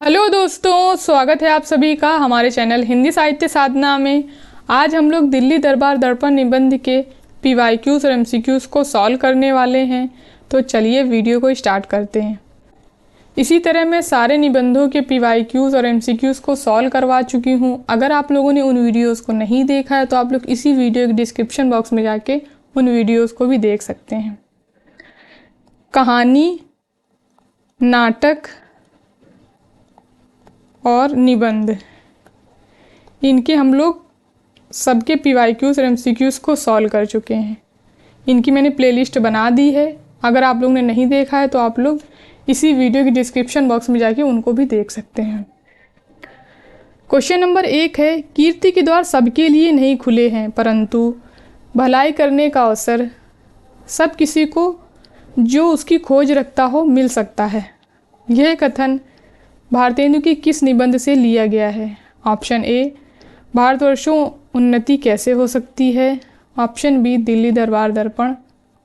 Hello दोस्तों, स्वागत है आप सभी का हमारे चैनल हिंदी साहित्य साधना में। आज हम लोग दिल्ली दरबार दर्पण निबंध के पीवाईक्यूज और एमसीक्यूज को सॉल्व करने वाले हैं। तो चलिए वीडियो को स्टार्ट करते हैं। इसी तरह मैं सारे निबंधों के पीवाईक्यूज और एमसीक्यूज को सॉल्व करवा चुकी हूँ। अगर आप लोगों ने उन वीडियोज़ को नहीं देखा है तो आप लोग इसी वीडियो के डिस्क्रिप्शन बॉक्स में जाके उन वीडियोज़ को भी देख सकते हैं। कहानी, नाटक और निबंध, इनके हम लोग सबके पीवाईक्यूज और एमसीक्यूज को सॉल्व कर चुके हैं। इनकी मैंने प्लेलिस्ट बना दी है। अगर आप लोगों ने नहीं देखा है तो आप लोग इसी वीडियो के डिस्क्रिप्शन बॉक्स में जाके उनको भी देख सकते हैं। क्वेश्चन नंबर 1 है, कीर्ति के द्वार सबके लिए नहीं खुले हैं, परंतु भलाई करने का अवसर सब किसी को जो उसकी खोज रखता हो मिल सकता है। यह कथन भारतेंदु के किस निबंध से लिया गया है? ऑप्शन ए, भारतवर्षों उन्नति कैसे हो सकती है। ऑप्शन बी, दिल्ली दरबार दर्पण।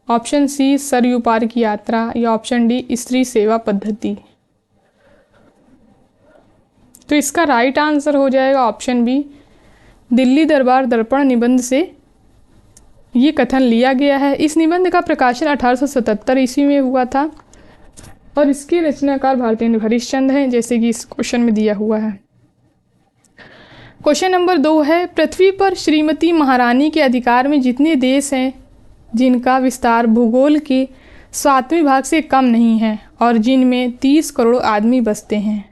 ऑप्शन सी, सरयू पार की यात्रा। या ऑप्शन डी, स्त्री सेवा पद्धति। तो इसका राइट आंसर हो जाएगा ऑप्शन बी, दिल्ली दरबार दर्पण निबंध से ये कथन लिया गया है। इस निबंध का प्रकाशन 1877 ईस्वी में हुआ था और इसके रचनाकार भारतेंदु हरिश्चंद्र हैं, जैसे कि इस क्वेश्चन में दिया हुआ है। क्वेश्चन नंबर 2 है, पृथ्वी पर श्रीमती महारानी के अधिकार में जितने देश हैं जिनका विस्तार भूगोल के 7वें भाग से कम नहीं है और जिनमें 30 करोड़ आदमी बसते हैं,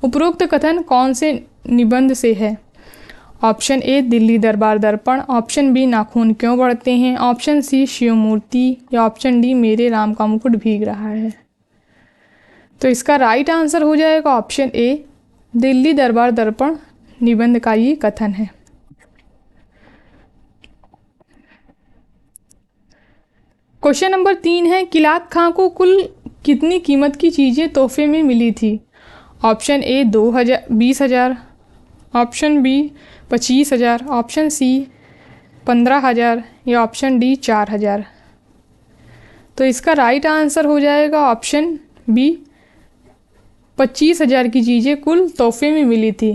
उपरोक्त कथन कौन से निबंध से है? ऑप्शन ए, दिल्ली दरबार दर्पण। ऑप्शन बी, नाखून क्यों बढ़ते हैं। ऑप्शन सी, शिव मूर्ति। या ऑप्शन डी, मेरे राम का मुकुट भीग रहा है। तो इसका राइट आंसर हो जाएगा ऑप्शन ए, दिल्ली दरबार दर्पण निबंध का ये कथन है। क्वेश्चन नंबर 3 है, किलात खां को कुल कितनी कीमत की चीज़ें तोहफे में मिली थी? Option A, 20,000। Option B, 25,000। Option C, 15,000। या ऑप्शन डी, 4,000। तो इसका राइट आंसर हो जाएगा ऑप्शन बी, 25,000 की चीज़ें कुल तोहफे में मिली थी,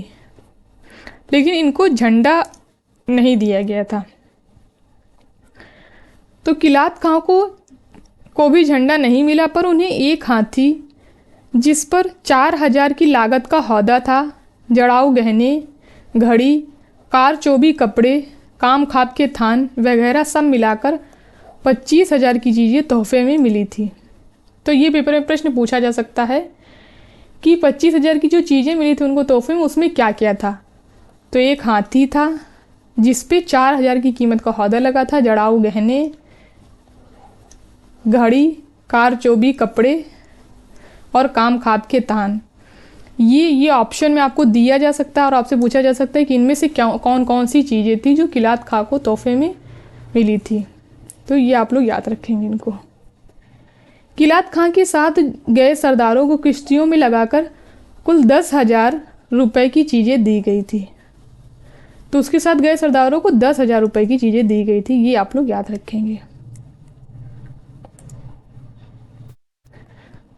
लेकिन इनको झंडा नहीं दिया गया था। तो किलात खां को भी झंडा नहीं मिला, पर उन्हें एक हाथी जिस पर 4,000 की लागत का हौदा था, जड़ाऊ गहने, घड़ी, कारचोबी कपड़े, काम खाप के थान वगैरह सब मिलाकर 25,000 की चीज़ें तोहफे में मिली थी। तो ये पेपर में प्रश्न पूछा जा सकता है कि 25,000 की जो चीज़ें मिली थी उनको तोहफे में, उसमें क्या क्या था? तो एक हाथी था जिस पे 4,000 की कीमत का हौदा लगा था, जड़ाऊ गहने, घड़ी, कारचोबी कपड़े और काम खाप के तान। ये ऑप्शन में आपको दिया जा सकता है और आपसे पूछा जा सकता है कि इनमें से कौन कौन सी चीज़ें थी जो किलात खां को तोहफे में मिली थी। तो ये आप लोग याद रखेंगे इनको। किलात खां के साथ गए सरदारों को किश्तियों में लगाकर कुल 10,000 रुपये की चीज़ें दी गई थी। तो उसके साथ गए सरदारों को 10,000 रुपये की चीज़ें दी गई थी, ये आप लोग याद रखेंगे।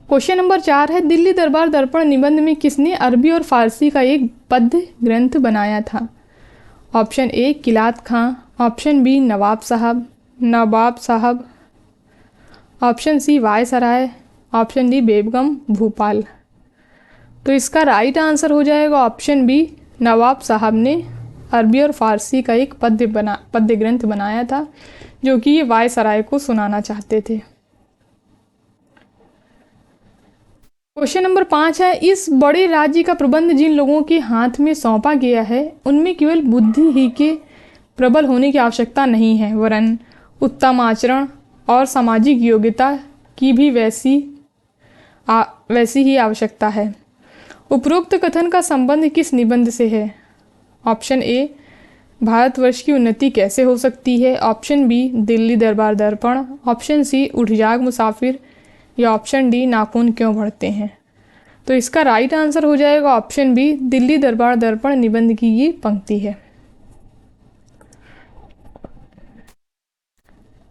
क्वेश्चन नंबर 4 है, दिल्ली दरबार दर्पण निबंध में किसने अरबी और फारसी का एक पद्य ग्रंथ बनाया था? Option A, Kalat Khan. Option B, Nawab Sahab. Option C, viceroy. Option D, Begum Bhopal. तो इसका राइट आंसर हो जाएगा ऑप्शन बी, नवाब साहब ने अरबी और फारसी का एक पद्य ग्रंथ बनाया था, जो कि ये वायसराय को सुनाना चाहते थे। क्वेश्चन नंबर 5 है, इस बड़े राज्य का प्रबंध जिन लोगों के हाथ में सौंपा गया है उनमें केवल बुद्धि ही के प्रबल होने की आवश्यकता नहीं है, वरन उत्तम आचरण और सामाजिक योग्यता की भी वैसी ही आवश्यकता है। उपरोक्त कथन का संबंध किस निबंध से है? ऑप्शन ए, भारतवर्ष की उन्नति कैसे हो सकती है। ऑप्शन बी, दिल्ली दरबार दर्पण। ऑप्शन सी, उठ जाग मुसाफिर। या ऑप्शन डी, नाखून क्यों बढ़ते हैं। तो इसका राइट आंसर हो जाएगा ऑप्शन बी, दिल्ली दरबार दर्पण निबंध की ये पंक्ति है।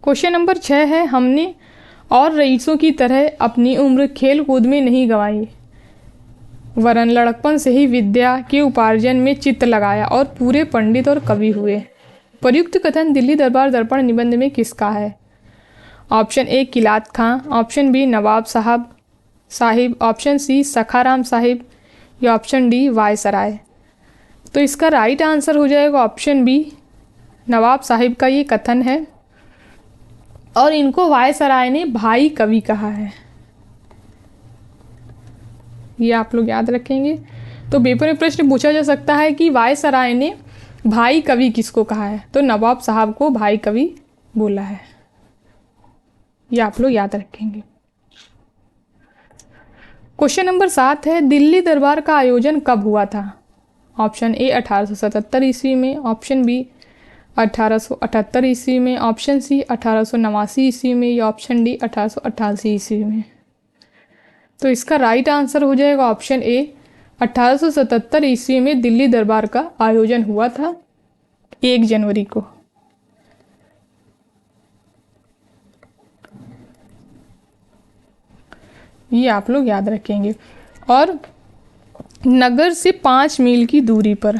क्वेश्चन नंबर 6 है, हमने और रईसों की तरह अपनी उम्र खेल कूद में नहीं गंवाई। वरन लड़कपन से ही विद्या के उपार्जन में चित्त लगाया और पूरे पंडित और कवि हुए। प्रयुक्त कथन दिल्ली दरबार दर्पण निबंध में किसका है? Option A Kalat Khan, option B Nawab Sahib, option C Sakharam Sahib या ऑप्शन डी वायसराय। तो इसका राइट आंसर हो जाएगा ऑप्शन बी, नवाब साहिब का ये कथन है और इनको वायसराय ने भाई कवि कहा है। ये आप लोग याद रखेंगे। तो पेपर में प्रश्न पूछा जा सकता है कि वायसराय ने भाई कवि किसको कहा है, तो नवाब साहब को भाई कवि बोला है। ये आप लोग याद रखेंगे। क्वेश्चन नंबर 7 है, दिल्ली दरबार का आयोजन कब हुआ था? ऑप्शन ए 1877 ईस्वी में, ऑप्शन बी 1878 ईस्वी में, ऑप्शन सी 1889 ईस्वी में या ऑप्शन डी 1888 ईस्वी में। तो इसका राइट आंसर हो जाएगा ऑप्शन ए, 1877 ईस्वी में दिल्ली दरबार का आयोजन हुआ था 1 जनवरी को। ये आप लोग याद रखेंगे। और नगर से 5 मील की दूरी पर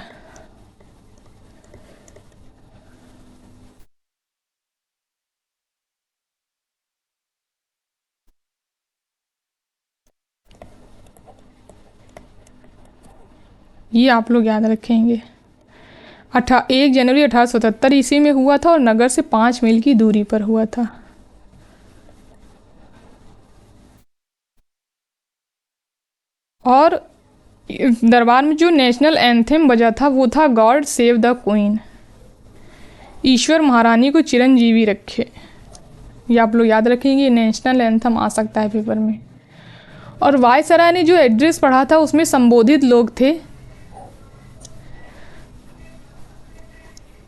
ये आप लोग याद रखेंगे। 1 जनवरी 1877 ईस्वी में हुआ था और नगर से 5 मील की दूरी पर हुआ था। और दरबार में जो नेशनल एंथम बजा था वो था गॉड सेव द क्वीन, ईश्वर महारानी को चिरंजीवी रखे। ये आप लोग याद रखेंगे, नेशनल एंथम आ सकता है पेपर में। और वायसराय ने जो एड्रेस पढ़ा था उसमें संबोधित लोग थे,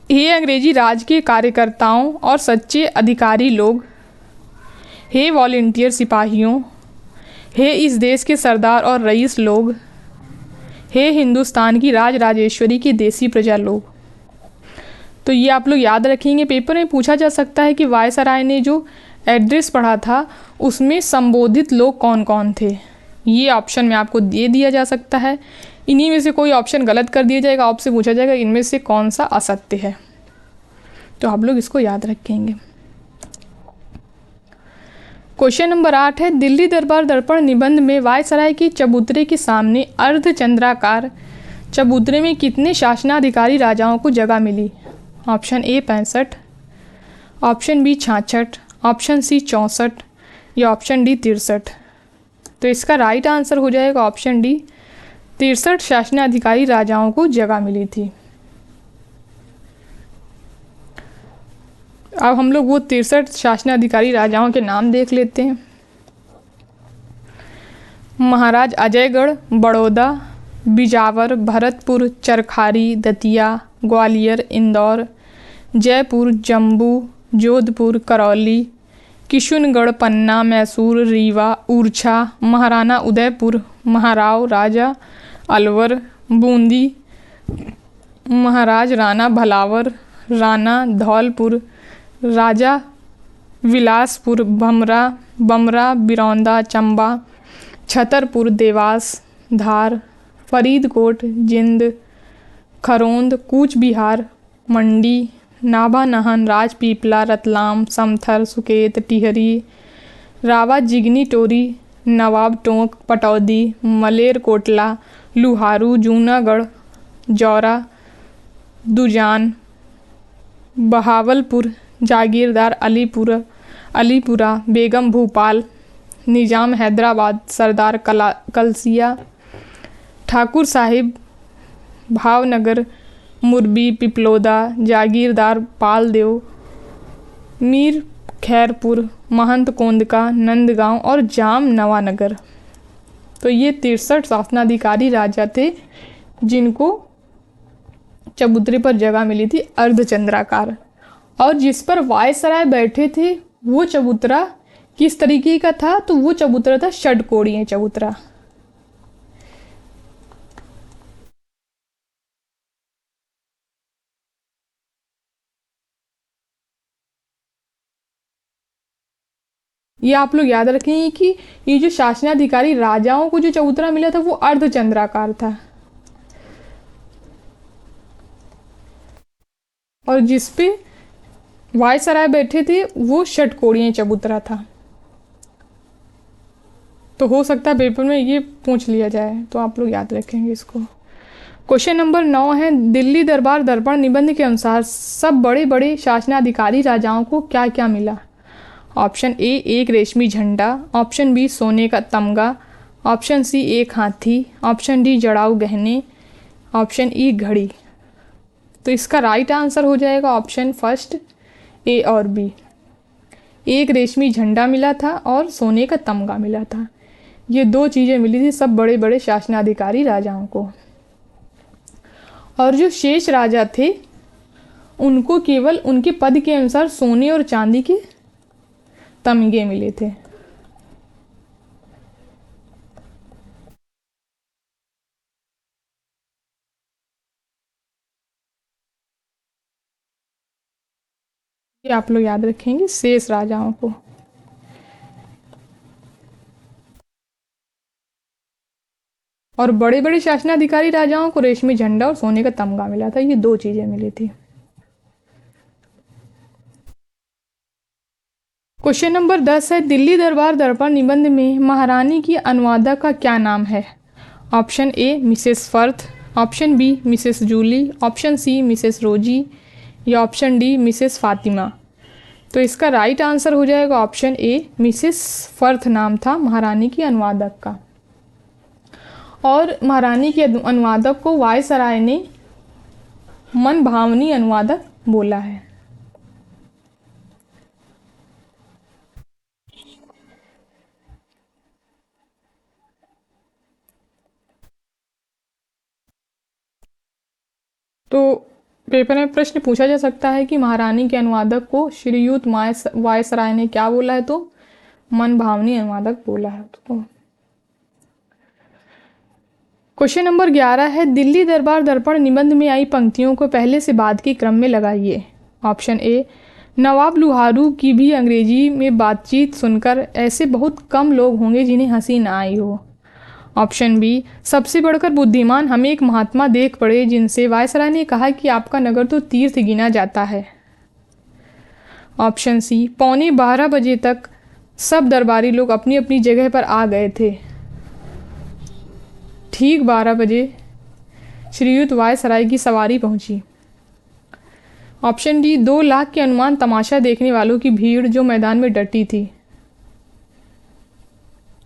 हे अंग्रेजी राज के कार्यकर्ताओं और सच्चे अधिकारी लोग, हे वॉलेंटियर सिपाहियों, हे इस देश के सरदार और रईस लोग, हे हिंदुस्तान की राज राजेश्वरी की देसी प्रजा लोग। तो ये आप लोग याद रखेंगे। पेपर में पूछा जा सकता है कि वायसराय ने जो एड्रेस पढ़ा था उसमें संबोधित लोग कौन कौन थे। ये ऑप्शन में आपको दे दिया जा सकता है, इन्हीं में से कोई ऑप्शन गलत कर दिया जाएगा, आपसे पूछा जाएगा इनमें से कौन सा असत्य है। तो आप लोग इसको याद रखेंगे। क्वेश्चन नंबर 8 है, दिल्ली दरबार दर्पण निबंध में वायसराय की चबूतरे के सामने अर्धचंद्राकार चबूतरे में कितने शासनाधिकारी राजाओं को जगह मिली? Option A 65, option B 66, option C 64 या ऑप्शन डी 63। तो इसका राइट आंसर हो जाएगा ऑप्शन डी, 63 शासनाधिकारी राजाओं को जगह मिली थी। अब हम लोग वो 63 शासनाधिकारी राजाओं के नाम देख लेते हैं। महाराज अजयगढ़, बड़ौदा, बिजावर, भरतपुर, चरखारी, दतिया, ग्वालियर, इंदौर, जयपुर, जम्मू, जोधपुर, करौली, किशनगढ़, पन्ना, मैसूर, रीवा, ऊर्छा, महाराणा उदयपुर, महाराव, राजा अलवर, बूंदी, महाराज राणा भलावर, राणा धौलपुर, राजा विलासपुर, बमरा, बिरौंदा, चंबा, छतरपुर, देवास, धार, फरीदकोट, जिंद, खरोंद, कूच बिहार, मंडी, नाभा नहन, राजपीपला, रतलाम, समथर, सुकेत, टिहरी, रावा, जिगनी टोरी, नवाब टोंक, पटौदी, मलेरकोटला, लुहारू, जूनागढ़, जौरा, दुजान, बहावलपुर, जागीरदार, अलीपुरा, बेगम भूपाल, निजाम हैदराबाद, सरदार कलसिया, ठाकुर साहिब, भावनगर, मुरबी, पिपलोदा, जागीरदार पालदेव, मीर खैरपुर, महंत कोंदका, नंदगांव और जाम नवानगर। तो ये 63 शासनाधिकारी राजा थे जिनको चबूतरे पर जगह मिली थी अर्धचंद्राकार। और जिस पर वायसराय बैठे थे वो चबूतरा किस तरीके का था? तो वो चबूतरा था षटकोणीय चबूतरा। ये आप लोग याद रखेंगे कि ये जो शासनाधिकारी राजाओं को जो चबूतरा मिला था वो अर्धचंद्राकार था, और जिसपे वायसराय बैठे थे वो षटकोणीय चबूतरा था। तो हो सकता है पेपर में ये पूछ लिया जाए, तो आप लोग याद रखेंगे इसको। क्वेश्चन नंबर 9 है, दिल्ली दरबार दर्पण निबंध के अनुसार सब बड़े बड़े शासनाधिकारी राजाओं को क्या क्या मिला? ऑप्शन ए एक रेशमी झंडा, ऑप्शन बी सोने का तमगा, ऑप्शन सी एक हाथी, ऑप्शन डी जड़ाऊ गहने, ऑप्शन ई घड़ी। तो इसका राइट आंसर हो जाएगा ऑप्शन फर्स्ट ए और बी। एक रेशमी झंडा मिला था और सोने का तमगा मिला था। ये दो चीज़ें मिली थी सब बड़े बड़े शासनाधिकारी राजाओं को, और जो शेष राजा थे उनको केवल उनके पद के अनुसार सोने और चांदी के तमगे मिले थे। ये आप लोग याद रखेंगे शेष राजाओं को। और बड़े बड़े शासनाधिकारी राजाओं को रेशमी झंडा और सोने का तमगा मिला था, ये दो चीजें मिली थी। क्वेश्चन नंबर 10 है, दिल्ली दरबार दर्पण निबंध में महारानी की अनुवादक का क्या नाम है? Option A Mrs Firth, option B Mrs Julie, option C Mrs Rosy, या ऑप्शन डी मिसेस फातिमा। तो इसका राइट आंसर हो जाएगा ऑप्शन ए मिसेस फर्थ नाम था महारानी की अनुवादक का। और महारानी के अनुवादक को वायसराय ने मन भावनी अनुवादक बोला है। तो पेपर में प्रश्न पूछा जा सकता है कि महारानी के अनुवादक को श्रीयुत वायसराय ने क्या बोला है? तो मन भावनी अनुवादक बोला है। तो क्वेश्चन नंबर 11 है, दिल्ली दरबार दर्पण निबंध में आई पंक्तियों को पहले से बाद के क्रम में लगाइए। ऑप्शन ए, नवाब लुहारू की भी अंग्रेजी में बातचीत सुनकर ऐसे बहुत कम लोग होंगे जिन्हें हंसी ना आई हो। ऑप्शन बी, सबसे बढ़कर बुद्धिमान हमें एक महात्मा देख पड़े जिनसे वायसराय ने कहा कि आपका नगर तो तीर्थ गिना जाता है। ऑप्शन सी, 11:15 तक सब दरबारी लोग अपनी अपनी जगह पर आ गए थे। ठीक 12 बजे श्रीयुत वायसराय की सवारी पहुंची। ऑप्शन डी, 2 लाख के अनुमान तमाशा देखने वालों की भीड़ जो मैदान में डटी थी।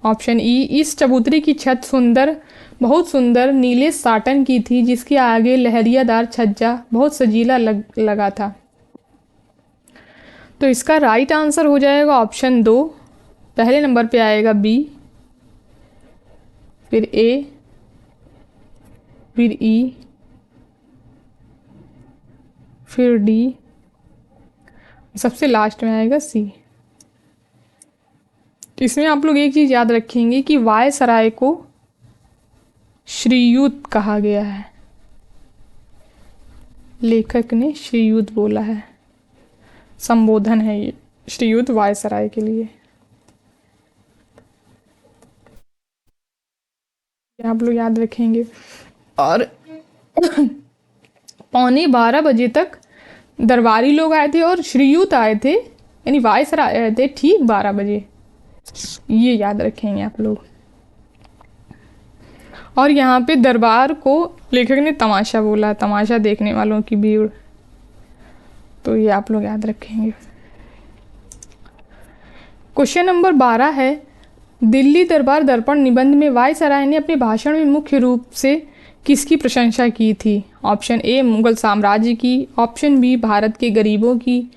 ऑप्शन ई, इस चबूतरे की छत बहुत सुंदर नीले साटन की थी जिसके आगे लहरियादार छज्जा बहुत सजीला लगा था। तो इसका राइट आंसर हो जाएगा ऑप्शन 2। पहले नंबर पे आएगा बी, फिर ए, फिर ई, फिर डी, सबसे लास्ट में आएगा सी। तो इसमें आप लोग एक चीज़ याद रखेंगे कि वायसराय को श्रीयुत कहा गया है, लेखक ने श्रीयुत बोला है, संबोधन है ये श्रीयुत वायसराय के लिए। आप लोग याद रखेंगे। और 11:15 तक दरबारी लोग आए थे और श्रीयुत आए थे, यानी वायसराय आए थे ठीक 12 बजे। ये याद रखेंगे आप लोग। और यहाँ पे दरबार को लेखक ने तमाशा बोला, तमाशा देखने वालों की भीड़। तो ये आप लोग याद रखेंगे। क्वेश्चन नंबर 12 है, दिल्ली दरबार दर्पण निबंध में वायसराय ने अपने भाषण में मुख्य रूप से किसकी प्रशंसा की थी? ऑप्शन ए, मुगल साम्राज्य की, ऑप्शन बी, भारत के गरीबों की,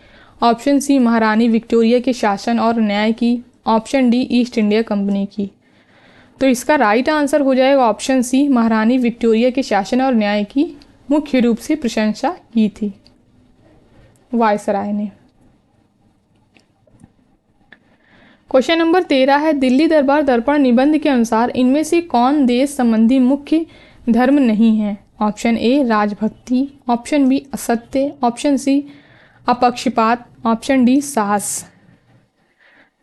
ऑप्शन सी, महारानी विक्टोरिया के शासन और न्याय की, option D, east India company की। तो इसका राइट आंसर हो जाएगा ऑप्शन सी, महारानी विक्टोरिया के शासन और न्याय की मुख्य रूप से प्रशंसा की थी वायसराय ने। क्वेश्चन नंबर 13 है, दिल्ली दरबार दर्पण निबंध के अनुसार इनमें से कौन देश संबंधी मुख्य धर्म नहीं है? ऑप्शन ए, राजभक्ति, ऑप्शन बी, असत्य, ऑप्शन सी, अपक्षपात, ऑप्शन डी, साहस।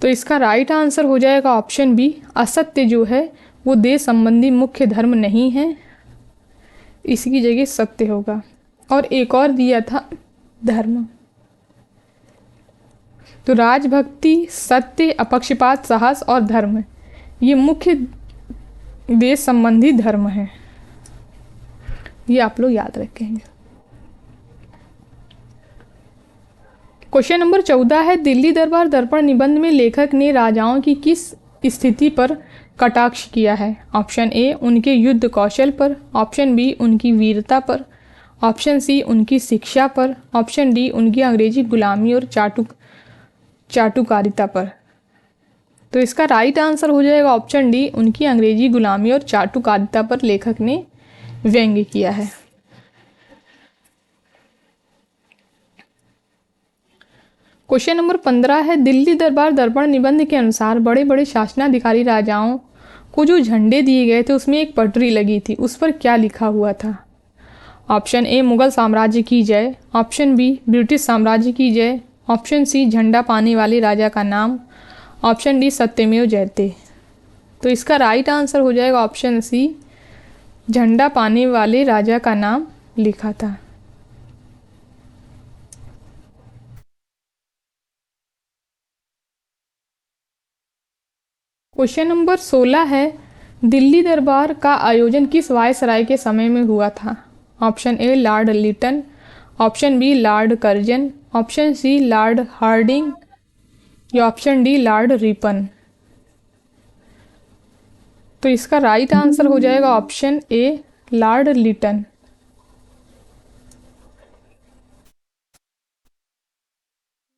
तो इसका राइट आंसर हो जाएगा ऑप्शन बी, असत्य जो है वो देश संबंधी मुख्य धर्म नहीं है, इसकी जगह सत्य होगा। और एक और दिया था धर्म। तो राजभक्ति, सत्य, अपक्षपात, साहस और धर्म ये मुख्य देश संबंधी धर्म है, ये आप लोग याद रखेंगे। क्वेश्चन नंबर 14 है, दिल्ली दरबार दर्पण निबंध में लेखक ने राजाओं की किस स्थिति पर कटाक्ष किया है? ऑप्शन ए उनके युद्ध कौशल पर, ऑप्शन बी उनकी वीरता पर, ऑप्शन सी उनकी शिक्षा पर, ऑप्शन डी उनकी अंग्रेजी गुलामी और चाटुकारिता पर। तो इसका राइट आंसर हो जाएगा ऑप्शन डी, उनकी अंग्रेजी गुलामी और चाटुकारिता पर लेखक ने व्यंग्य किया है। क्वेश्चन नंबर 15 है, दिल्ली दरबार दर्पण निबंध के अनुसार बड़े बड़े शासनाधिकारी राजाओं को जो झंडे दिए गए थे उसमें एक पटरी लगी थी, उस पर क्या लिखा हुआ था? ऑप्शन ए मुगल साम्राज्य की जय, ऑप्शन बी ब्रिटिश साम्राज्य की जय, ऑप्शन सी झंडा पाने वाले राजा का नाम, ऑप्शन डी सत्यमेव जयते। तो इसका राइट आंसर हो जाएगा ऑप्शन सी, झंडा पाने वाले राजा का नाम लिखा था। क्वेश्चन नंबर 16 है, दिल्ली दरबार का आयोजन किस वायसराय के समय में हुआ था? Option A Lord Lytton, option B Lord Curzon, option C Lord Hardinge या ऑप्शन डी लॉर्ड रिपन। तो इसका राइट आंसर हो जाएगा ऑप्शन ए लॉर्ड लिटन।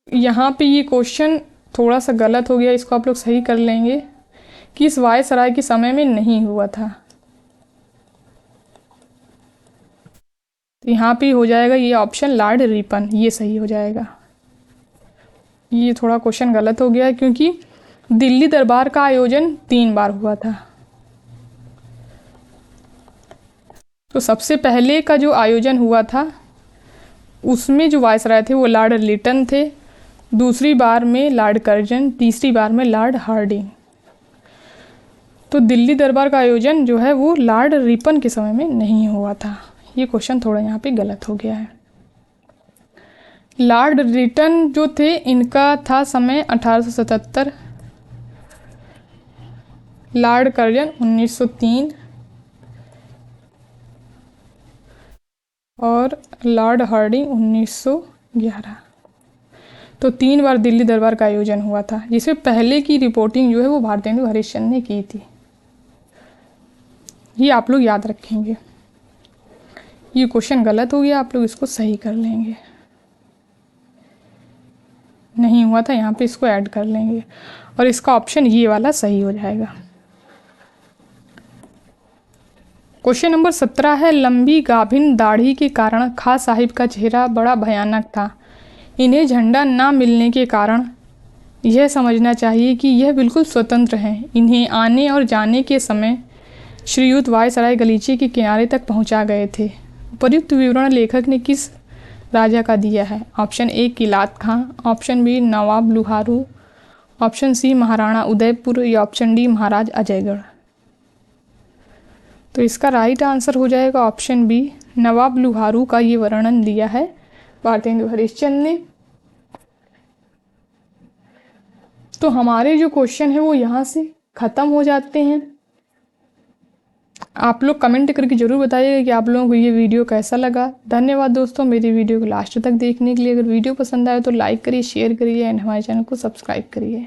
यहाँ पे ये क्वेश्चन थोड़ा सा गलत हो गया, इसको आप लोग सही कर लेंगे। किस वायसराय के समय में नहीं हुआ था, तो यहाँ पे हो जाएगा ये ऑप्शन लॉर्ड रिपन, ये सही हो जाएगा। ये थोड़ा क्वेश्चन गलत हो गया है क्योंकि दिल्ली दरबार का आयोजन 3 बार हुआ था। तो सबसे पहले का जो आयोजन हुआ था उसमें जो वायसराय थे वो लॉर्ड लिटन थे, दूसरी बार में लॉर्ड कर्जन, तीसरी बार में लॉर्ड हार्डिंग। तो दिल्ली दरबार का आयोजन जो है वो लॉर्ड रिपन के समय में नहीं हुआ था। ये क्वेश्चन थोड़ा यहाँ पे गलत हो गया है। लॉर्ड रिटन जो थे इनका था समय 1877, लॉर्ड कर्जन 1903 और लॉर्ड हार्डिंग 1911। तो 3 बार दिल्ली दरबार का आयोजन हुआ था, जिसमें पहले की रिपोर्टिंग जो है वो भारतेंदु हरिश्चंद्र ने की थी। ये आप लोग याद रखेंगे। ये क्वेश्चन गलत हो गया, आप लोग इसको सही कर लेंगे। नहीं हुआ था, यहाँ पे इसको ऐड कर लेंगे और इसका ऑप्शन ये वाला सही हो जाएगा। क्वेश्चन नंबर 17 है, लंबी गाभिन दाढ़ी के कारण खां साहिब का चेहरा बड़ा भयानक था। इन्हें झंडा ना मिलने के कारण यह समझना चाहिए कि यह बिल्कुल स्वतंत्र हैं। इन्हें आने और जाने के समय श्रीयुत वायसराय गलीचे के किनारे तक पहुंचा गए थे। उपयुक्त विवरण लेखक ने किस राजा का दिया है? Option A Kalat Khan, option B Nawab Loharu, option C Maharana Udaipur या ऑप्शन डी महाराज अजयगढ़। तो इसका राइट आंसर हो जाएगा ऑप्शन बी, नवाब लुहारू का ये वर्णन दिया है भारतेंदु हरिश्चंद्र ने। तो हमारे जो क्वेश्चन है वो यहाँ से ख़त्म हो जाते हैं। आप लोग कमेंट करके ज़रूर बताइएगा कि आप लोगों को ये वीडियो कैसा लगा। धन्यवाद दोस्तों मेरी वीडियो को लास्ट तक देखने के लिए। अगर वीडियो पसंद आए तो लाइक करिए, शेयर करिए एंड हमारे चैनल को सब्सक्राइब करिए।